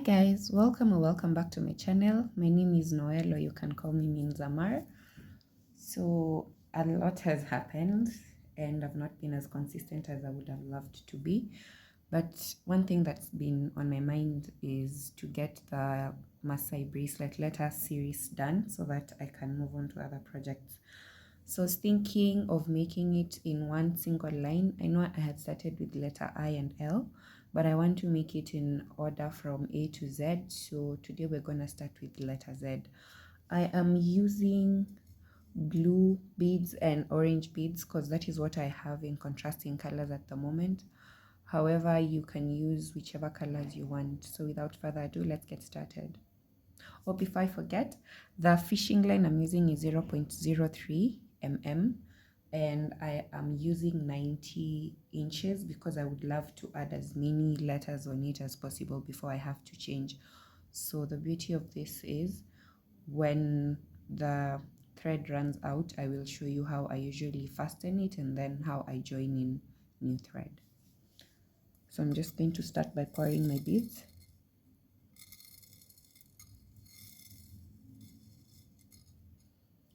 guys, welcome or welcome back to my channel. My name is Noel, or you can call me Minzamar. So a lot has happened and I've not been as consistent as I would have loved to be. But one thing that's been on my mind is to get the Maasai bracelet letter series done so that I can move on to other projects. So I was thinking of making it in one single line. I know I had started with letter I and L, but I want to make it in order from A to Z. So today we're going to start with letter Z. I am using blue beads and orange beads because that is what I have in contrasting colors at the moment. However, you can use whichever colors you want. So without further ado, let's get started. Oh, before I forget, the fishing line I'm using is 0.03 mm and I am using 90 inches because I would love to add as many letters on it as possible before I have to change. So the beauty of this is when the thread runs out, I will show you how I usually fasten it and then how I join in new thread. So I'm just going to start by pouring my beads.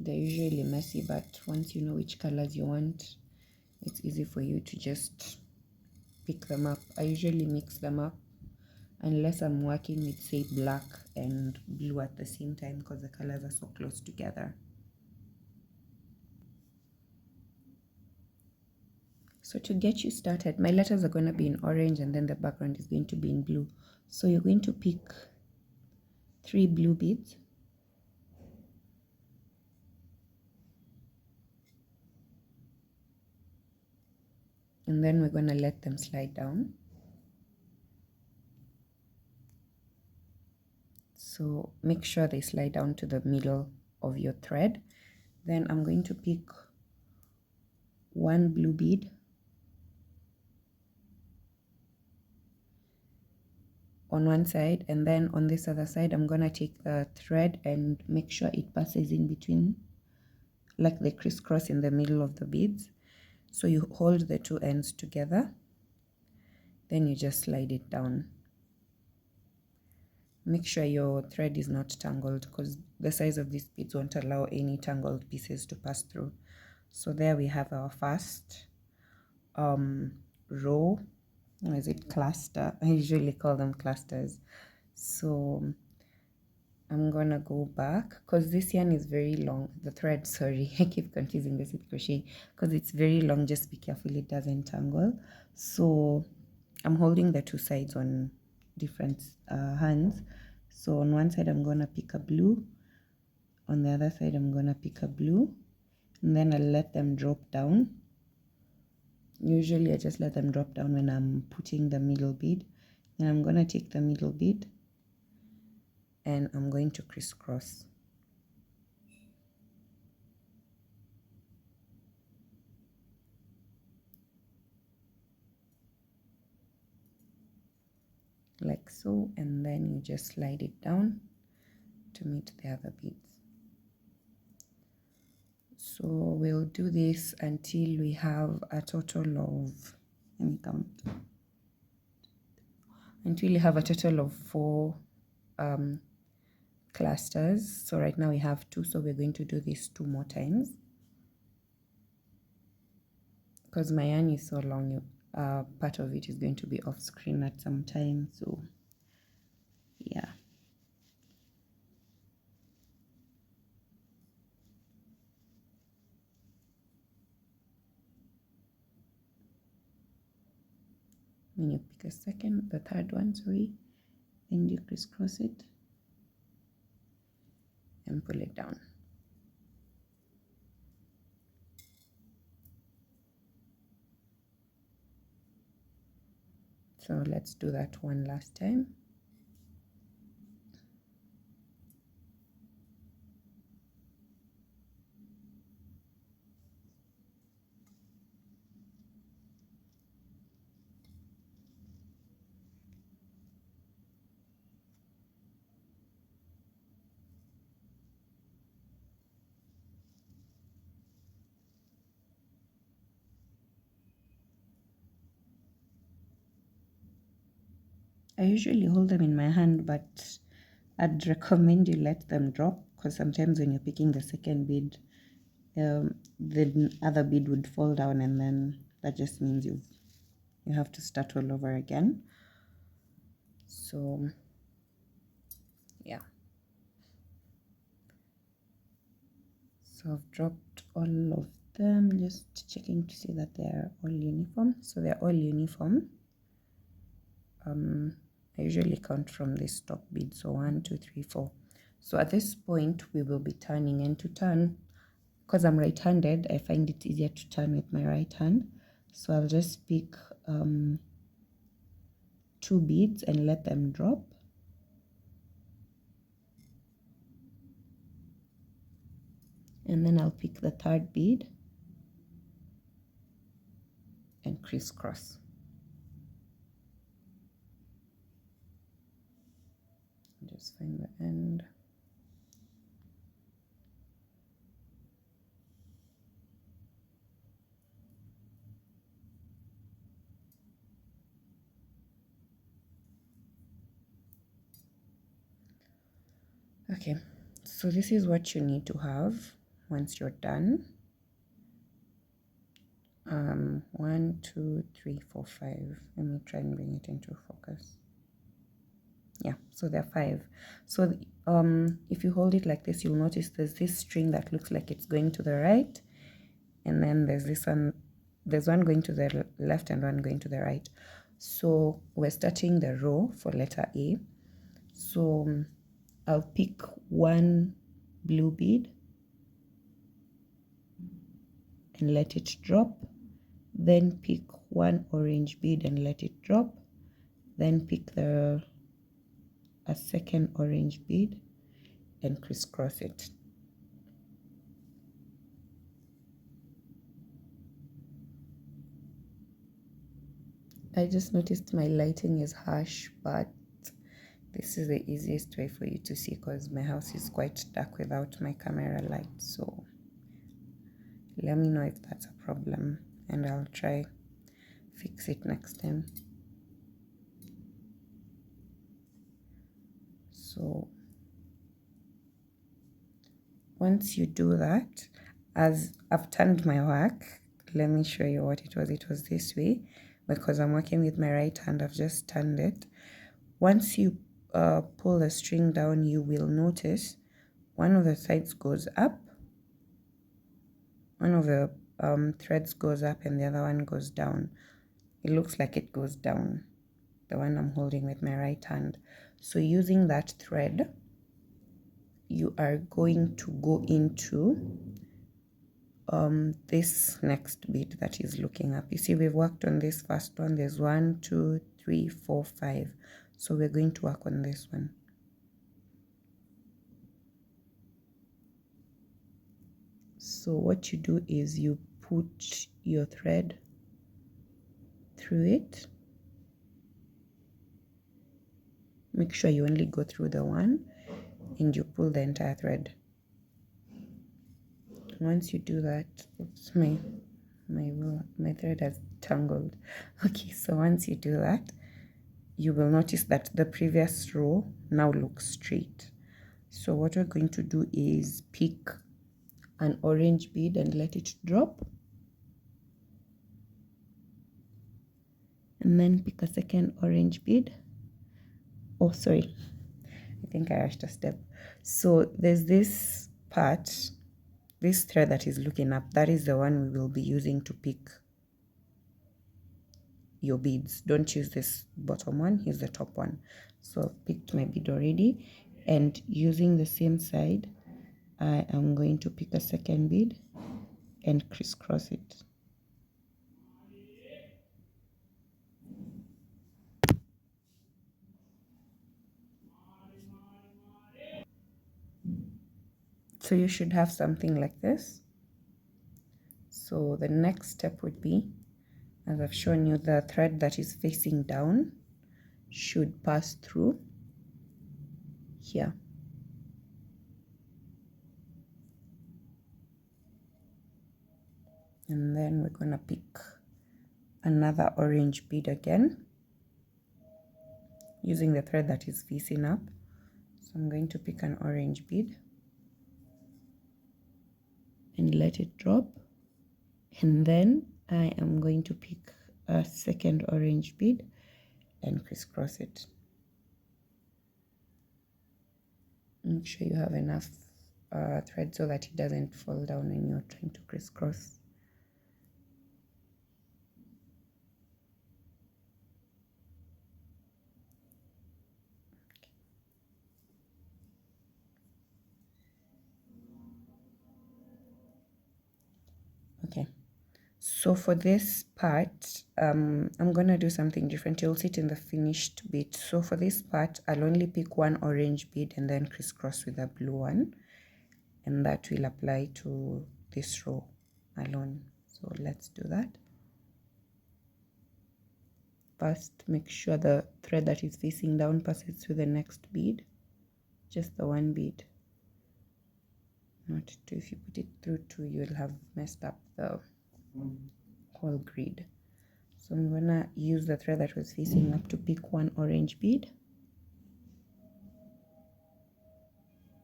They're usually messy, but once you know which colors you want, it's easy for you to just pick them up. I usually mix them up unless I'm working with, say, black and blue at the same time because the colors are so close together. So to get you started, my letters are going to be in orange and then the background is going to be in blue. So you're going to pick 3 blue beads. And then we're going to let them slide down. So make sure they slide down to the middle of your thread. Then I'm going to pick 1 blue bead on one side, and then on this other side I'm going to take the thread and make sure it passes in between, like they crisscross in the middle of the beads. So you hold the 2 ends together, then you just slide it down. Make sure your thread is not tangled because the size of these beads won't allow any tangled pieces to pass through. So there we have our first row, or is it cluster? I usually call them clusters. So I'm gonna go back because this yarn is very long, the thread, sorry, I keep confusing this with crochet because it's very long. Just be careful it doesn't tangle. So I'm holding the 2 sides on different hands. So on one side I'm gonna pick a blue, on the other side I'm gonna pick a blue, and then I'll let them drop down. Usually I just let them drop down when I'm putting the middle bead. Then I'm gonna take the middle bead and I'm going to crisscross. Like so, and then you just slide it down to meet the other beads. So we'll do this until we have a total of, let me count, until we have a total of 4 clusters. So right now we have 2, so we're going to do this 2 more times because my yarn is so long. Part of it is going to be off screen at some time, so yeah. When you pick the third one, sorry, and you crisscross it and pull it down. So let's do that one last time. I usually hold them in my hand, but I'd recommend you let them drop, because sometimes when you're picking the second bead, the other bead would fall down, and then that just means you have to start all over again. So yeah, so I've dropped all of them, just checking to see that they're all uniform. So they're all uniform. I usually count from this top bead, so 1 2 3 4. So at this point we will be turning, and to turn, because I'm right-handed, I find it easier to turn with my right hand. So I'll just pick 2 beads and let them drop. And then I'll pick the 3rd bead and crisscross. Just find the end. Okay, so this is what you need to have once you're done. 1 2 3 4 5. Let me try and bring it into focus. Yeah, so there are 5. So if you hold it like this, you'll notice there's this string that looks like it's going to the right, and then there's this one, there's one going to the left and one going to the right. So we're starting the row for letter A. So I'll pick 1 blue bead and let it drop, then pick 1 orange bead and let it drop, then pick a 2nd orange bead and crisscross it. I just noticed my lighting is harsh, but this is the easiest way for you to see, because my house is quite dark without my camera light. So let me know if that's a problem, and I'll try fix it next time. So once you do that, as I've turned my work, let me show you what it was. It was this way, because I'm working with my right hand. I've just turned it. Once you pull the string down, you will notice one of the sides goes up, one of the threads goes up, and the other one goes down. It looks like it goes down, the one I'm holding with my right hand. So using that thread, you are going to go into this next bead that is looking up. You see, we've worked on this first one. There's 1 2 3 4 5. So we're going to work on this one. So what you do is you put your thread through it. Make sure you only go through the one, and you pull the entire thread. Once you do that, oops, my thread has tangled. Okay, so once you do that, you will notice that the previous row now looks straight. So what we're going to do is pick an orange bead and let it drop, and then pick a 2nd orange bead. Oh, sorry, I think I rushed a step. So there's this part, this thread that is looking up, that is the one we will be using to pick your beads. Don't use this bottom one, use the top one. So I've picked my bead already, and using the same side, I am going to pick a 2nd bead and crisscross it. So you should have something like this. So the next step would be, as I've shown you, the thread that is facing down should pass through here. And then we're gonna pick another orange bead again, using the thread that is facing up. So I'm going to pick an orange bead and let it drop, and then I am going to pick a second orange bead and crisscross it. Make sure you have enough thread so that it doesn't fall down when you're trying to crisscross. Okay, so for this part, I'm gonna do something different. You'll see it in the finished bit. So for this part, I'll only pick one orange bead and then crisscross with a blue one, and that will apply to this row alone. So let's do that. First, make sure the thread that is facing down passes through the next bead, just the one bead, not two. If you put it through two, you'll have messed up the whole grid. So I'm gonna use the thread that was facing up to pick one orange bead,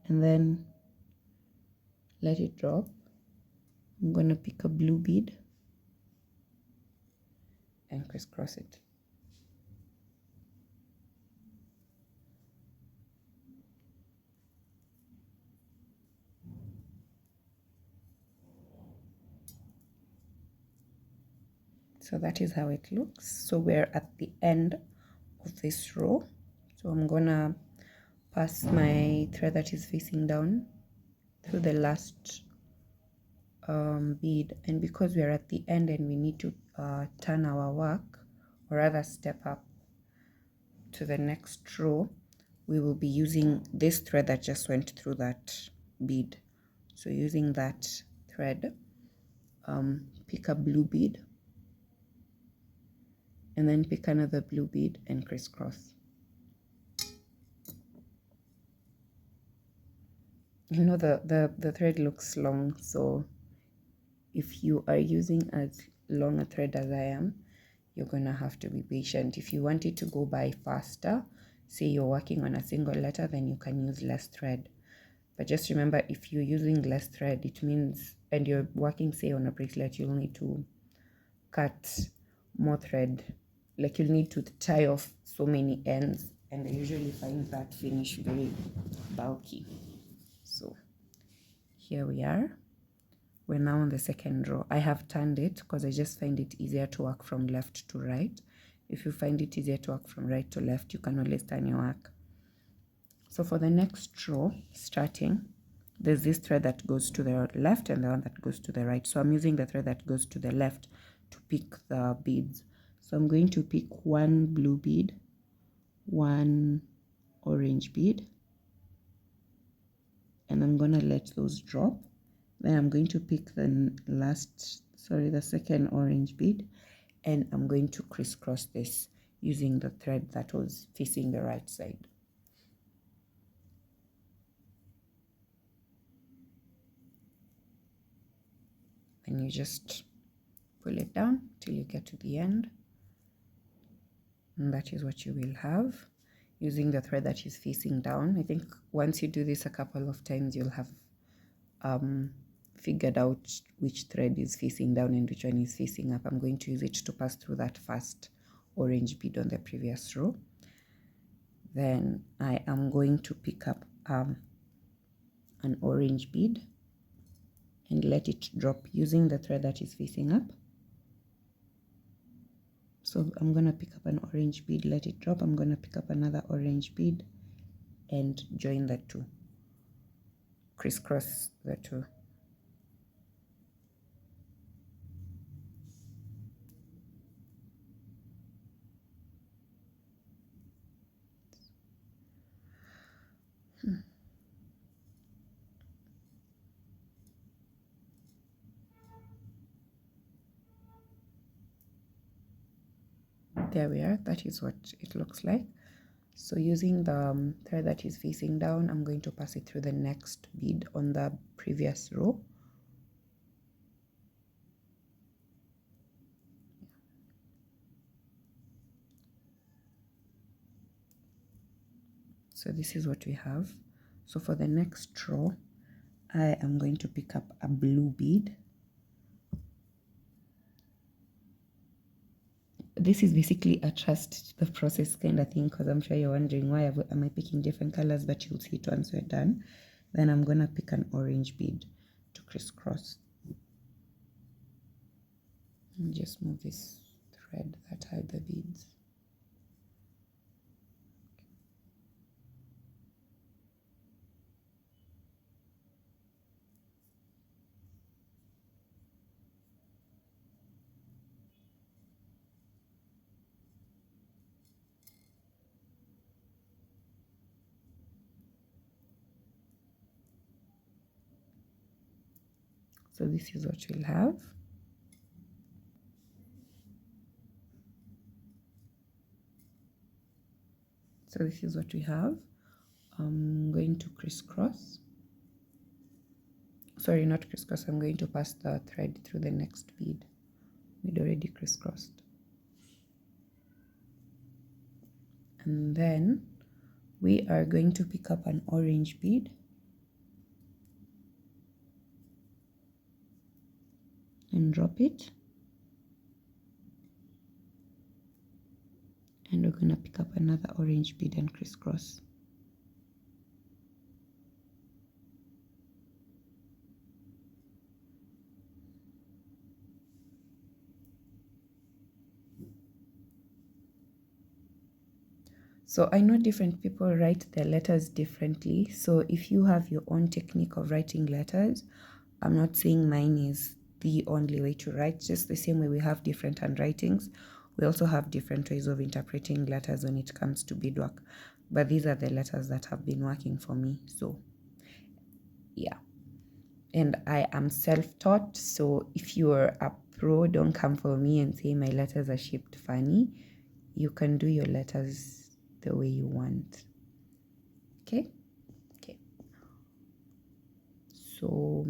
and then let it drop. I'm gonna pick a blue bead and crisscross it. So that is how it looks. So we're at the end of this row. So I'm gonna pass my thread that is facing down through the last bead, and because we're at the end and we need to turn our work, or rather step up to the next row, we will be using this thread that just went through that bead. So using that thread, pick a blue bead and then pick another blue bead and crisscross. You know, the thread looks long, so if you are using as long a thread as I am, you're gonna have to be patient. If you want it to go by faster, say you're working on a single letter, then you can use less thread. But just remember, if you're using less thread, it means, and you're working, say, on a bracelet, you'll need to cut more thread. Like, you'll need to tie off so many ends, and I usually find that finish very bulky. So here we are. We're now on the second row. I have turned it because I just find it easier to work from left to right. If you find it easier to work from right to left, you can always turn your work. So for the next row, starting, there's this thread that goes to the left and the one that goes to the right. So I'm using the thread that goes to the left to pick the beads. So I'm going to pick one blue bead, one orange bead, and I'm going to let those drop. Then I'm going to pick the second orange bead, and I'm going to crisscross this using the thread that was facing the right side. And you just pull it down till you get to the end, and that is what you will have using the thread that is facing down. I think once you do this a couple of times, you'll have figured out which thread is facing down and which one is facing up. I'm going to use it to pass through that first orange bead on the previous row. Then I am going to pick up an orange bead and let it drop using the thread that is facing up. So I'm going to pick up an orange bead, let it drop. I'm going to pick up another orange bead and join the two, crisscross the two. There we are. That is what it looks like. So using the thread that is facing down, I'm going to pass it through the next bead on the previous row. So this is what we have. So for the next row, I am going to pick up a blue bead. This is basically a trust the process kind of thing, because I'm sure you're wondering why am I picking different colors, but you'll see it once we're done. Then I'm going to pick an orange bead to crisscross. And just move this thread that tied the beads. So this is what we'll have. So this is what we have. I'm going to crisscross. Sorry, not crisscross. I'm going to pass the thread through the next bead. We'd already crisscrossed. And then we are going to pick up an orange bead and drop it. And we're going to pick up another orange bead and crisscross. So I know different people write their letters differently. So if you have your own technique of writing letters, I'm not saying mine is the only way to write. Just the same way we have different handwritings, we also have different ways of interpreting letters when it comes to beadwork. But these are the letters that have been working for me. So yeah. And I am self-taught. So if you're a pro, don't come for me and say my letters are shaped funny. You can do your letters the way you want. Okay? Okay. So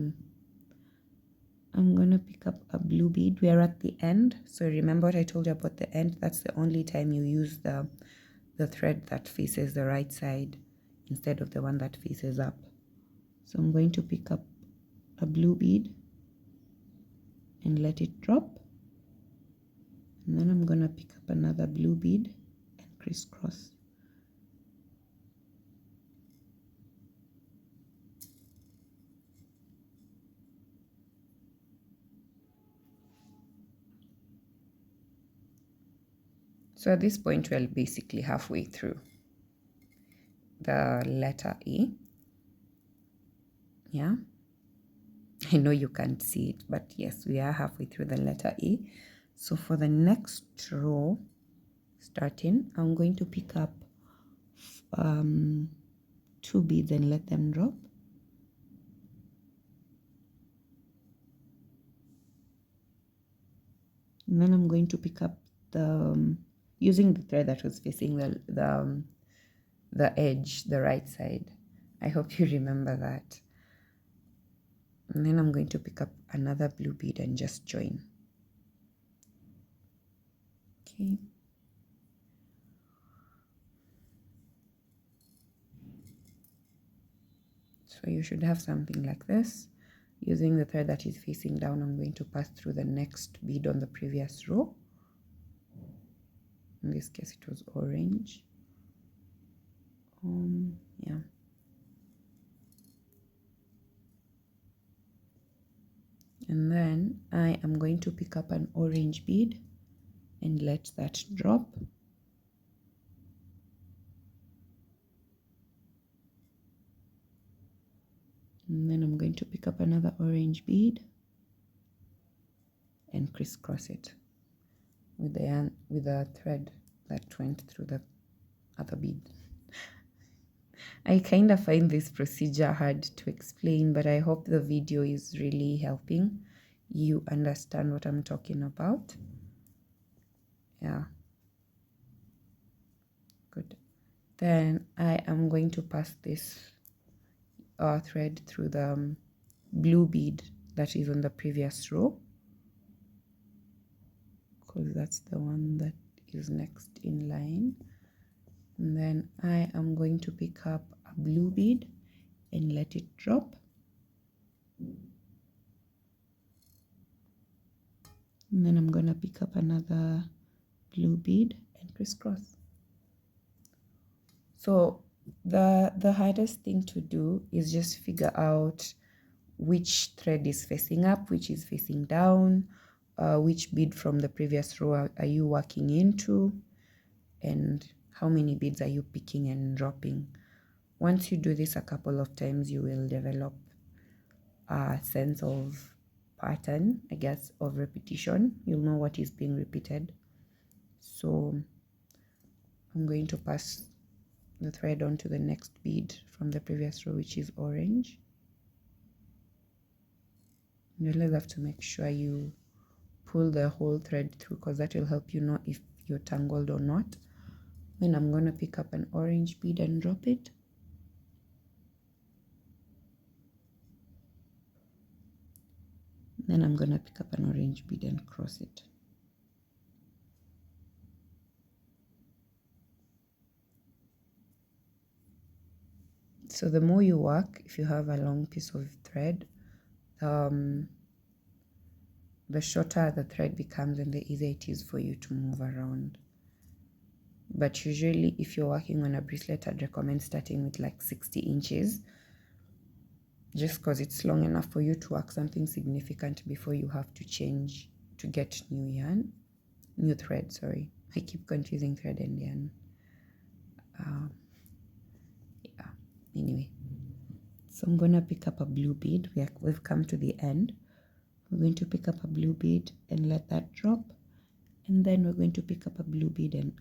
I'm going to pick up a blue bead. We are at the end. So remember what I told you about the end? That's the only time you use the thread that faces the right side instead of the one that faces up. So I'm going to pick up a blue bead and let it drop. And then I'm going to pick up another blue bead and crisscross. So at this point, we're basically halfway through the letter E. Yeah. I know you can't see it, but yes, we are halfway through the letter E. So for the next row, starting, I'm going to pick up 2 beads and let them drop. And then I'm going to pick up the, using the thread that was facing the edge, the right side. I hope you remember that. And then I'm going to pick up another blue bead and just join. Okay. So you should have something like this. Using the thread that is facing down, I'm going to pass through the next bead on the previous row. In this case, it was orange. Yeah. And then I am going to pick up an orange bead and let that drop. And then I'm going to pick up another orange bead and crisscross it with the thread that went through the other bead. I kind of find this procedure hard to explain, but I hope the video is really helping you understand what I'm talking about. Yeah. Good. Then I am going to pass this thread through the blue bead that is on the previous row, because that's the one that is next in line. And then I am going to pick up a blue bead and let it drop. And then I'm going to pick up another blue bead and crisscross. So the hardest thing to do is just figure out which thread is facing up, which is facing down, which bead from the previous row are you working into, and how many beads are you picking and dropping. Once you do this a couple of times, you will develop a sense of pattern, I guess, of repetition. You'll know what is being repeated. So I'm going to pass the thread onto the next bead from the previous row, which is orange. You always have to make sure you pull the whole thread through, because that will help you know if you're tangled or not. Then I'm going to pick up an orange bead and drop it. Then I'm going to pick up an orange bead and cross it. So the more you work, if you have a long piece of thread, the shorter the thread becomes and the easier it is for you to move around. But usually if you're working on a bracelet, I'd recommend starting with like 60 inches, just because it's long enough for you to work something significant before you have to change to get new thread, sorry. I keep confusing thread and yarn. Yeah, anyway. So I'm going to pick up a blue bead. We've come to the end. We're going to pick up a blue bead and let that drop. And then we're going to pick up a blue bead and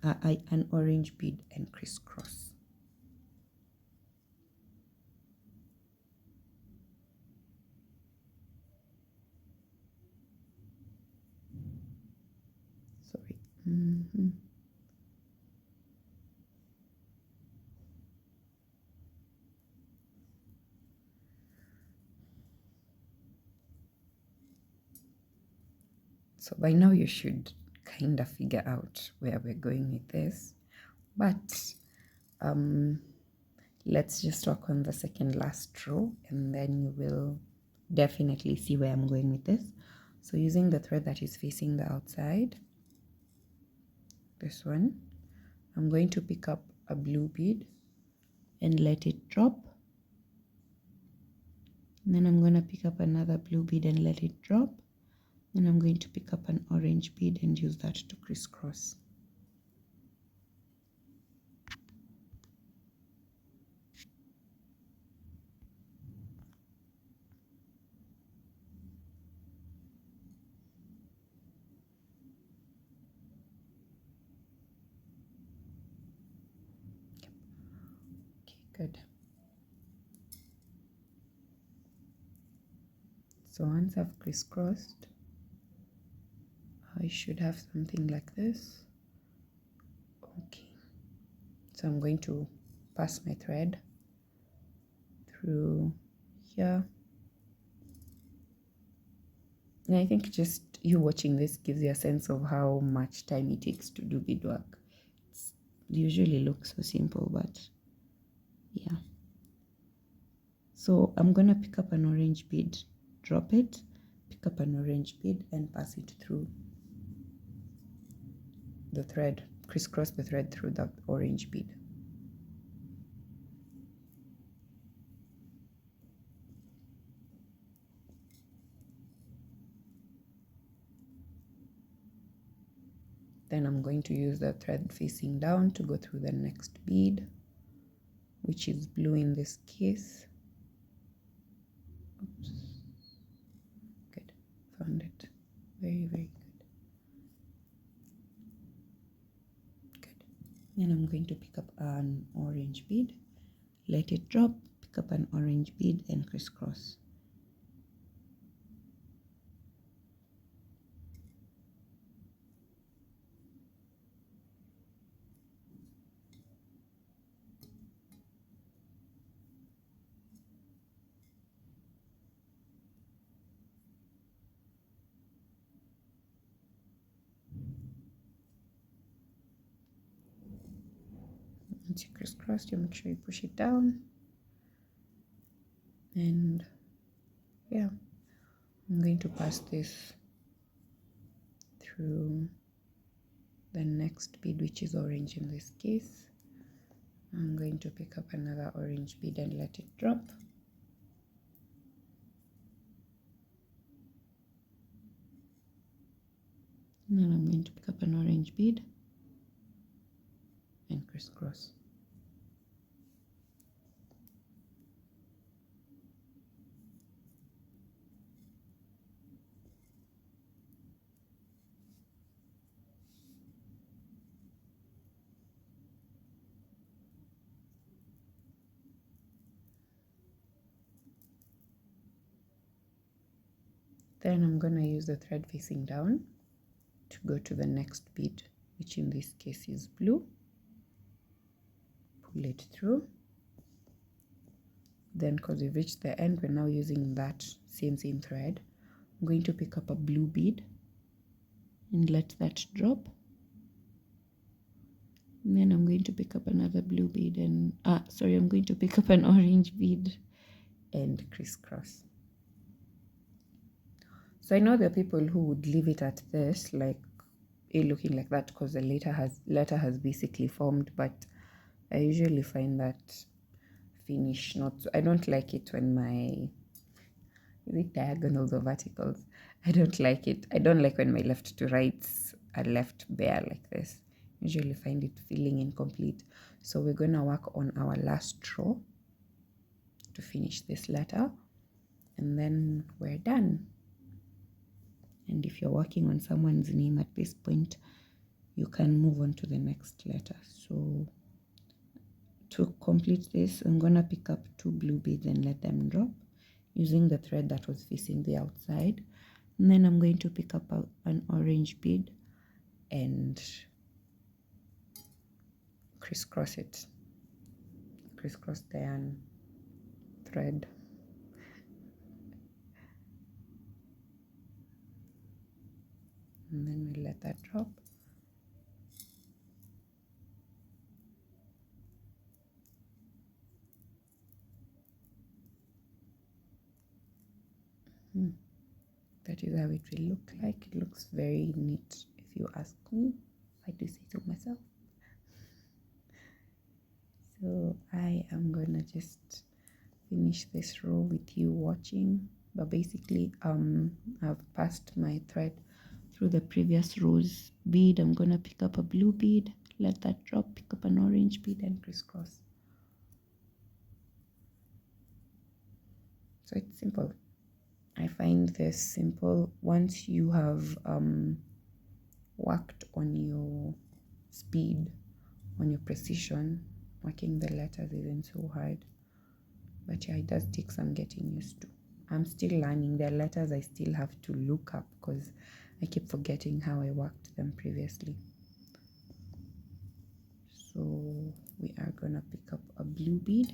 an orange bead and crisscross. Sorry. So by now you should kind of figure out where we're going with this. But let's just work on the second last row, and then you will definitely see where I'm going with this. So using the thread that is facing the outside, this one, I'm going to pick up a blue bead and let it drop. And then I'm going to pick up another blue bead and let it drop. Then I'm going to pick up an orange bead and use that to crisscross. Okay, good. So once I've crisscrossed, I should have something like this. Okay. So I'm going to pass my thread through here. And I think just you watching this gives you a sense of how much time it takes to do beadwork. It usually looks so simple, but yeah. So I'm going to pick up an orange bead, drop it, pick up an orange bead and pass it through the thread, crisscross the thread through the orange bead. Then I'm going to use the thread facing down to go through the next bead, which is blue in this case. Oops. Good, found it. Very, very good. Good. Then I'm going to pick up an orange bead, let it drop, pick up an orange bead and crisscross. once you crisscross, you make sure you push it down. And yeah, I'm going to pass this through the next bead, which is orange in this case. I'm going to pick up another orange bead and let it drop. And then I'm going to pick up an orange bead and crisscross. Then I'm going to use the thread facing down to go to the next bead, which in this case is blue. Pull it through. Then, because we've reached the end, we're now using that same thread. I'm going to pick up a blue bead and let that drop. And then I'm going to pick up another blue bead and I'm going to pick up an orange bead and crisscross. So I know there are people who would leave it at this, like it looking like that, because the letter has basically formed, but I usually find that finish not so, I don't like it when my, is it diagonals or verticals? I don't like it. I don't like when my left to rights are left bare like this. I usually find it feeling incomplete. So we're going to work on our last row to finish this letter, and then we're done. And if you're working on someone's name at this point, you can move on to the next letter. So to complete this, I'm going to pick up 2 blue beads and let them drop using the thread that was facing the outside. And then I'm going to pick up an orange bead and crisscross it. Crisscross the yarn thread. And then we let that drop. That is how it will look like. It looks very neat, if you ask me. I do say so myself. So I am gonna just finish this row with you watching. But basically, I've passed my thread through the previous row's bead. I'm gonna pick up a blue bead, let that drop, pick up an orange bead and crisscross. So it's simple. I find this simple. Once you have worked on your speed, on your precision, working the letters isn't so hard. But yeah, it does take some getting used to. I'm still learning. There are letters I still have to look up because I keep forgetting how I worked them previously. So we are gonna pick up a blue bead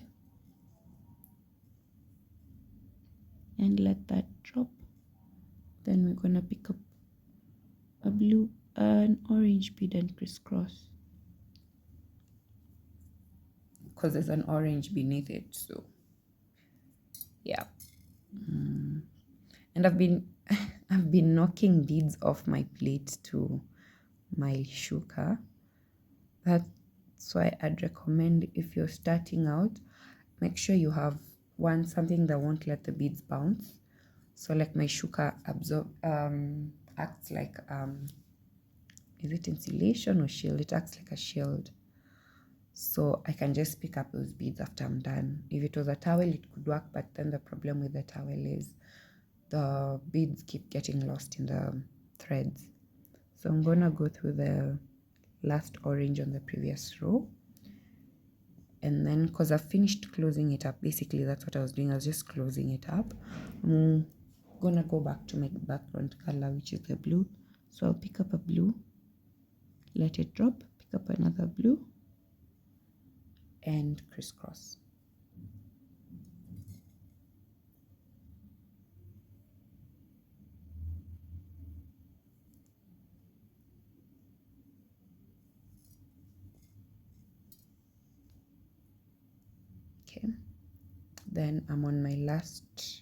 and let that drop. Then we're gonna pick up an orange bead and crisscross, because there's an orange beneath it. So yeah. And I've been knocking beads off my plate to my shuka. That's why I'd recommend, if you're starting out, make sure you have something that won't let the beads bounce. So like my shuka acts like is it insulation or shield? It acts like a shield. So I can just pick up those beads after I'm done. If it was a towel, it could work, but then the problem with the towel is the beads keep getting lost in the threads. So I'm gonna go through the last orange on the previous row, and then because I've finished closing it up, basically that's what I was doing. I was just closing it up. I'm gonna go back to my background color, which is the blue. So I'll pick up a blue, let it drop, pick up another blue and crisscross. Okay, then I'm on my last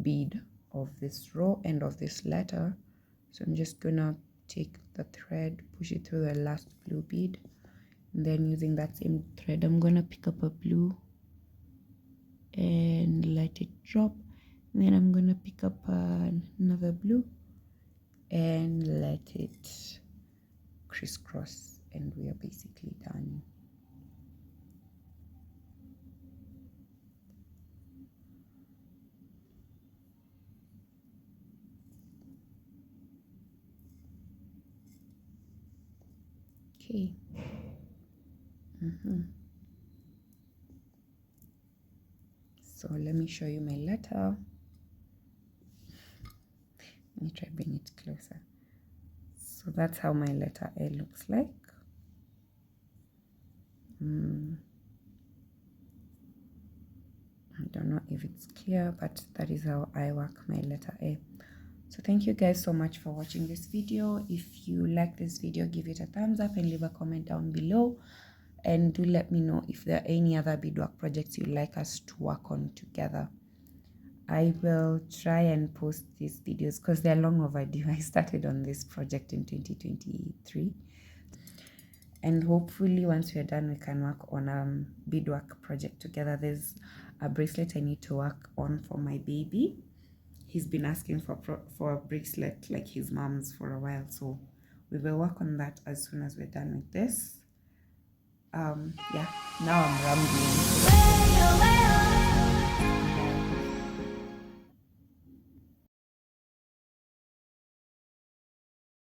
bead of this row and of this letter. So I'm just gonna take the thread, push it through the last blue bead, and then using that same thread I'm gonna pick up a blue and let it drop, and then I'm gonna pick up another blue and let it crisscross, and we are basically done. Okay. So let me show you my letter. Let me try bring it closer. So that's how my letter A looks like. I don't know if it's clear, but that is how I work my letter A. So thank you guys so much for watching this video. If you like this video, give it a thumbs up and leave a comment down below. And do let me know if there are any other beadwork projects you'd like us to work on together. I will try and post these videos because they're long overdue. I started on this project in 2023. And hopefully once we're done, we can work on a beadwork project together. There's a bracelet I need to work on for my baby. He's been asking for a bracelet like his mom's for a while. So we will work on that as soon as we're done with this. Yeah, now I'm rambling.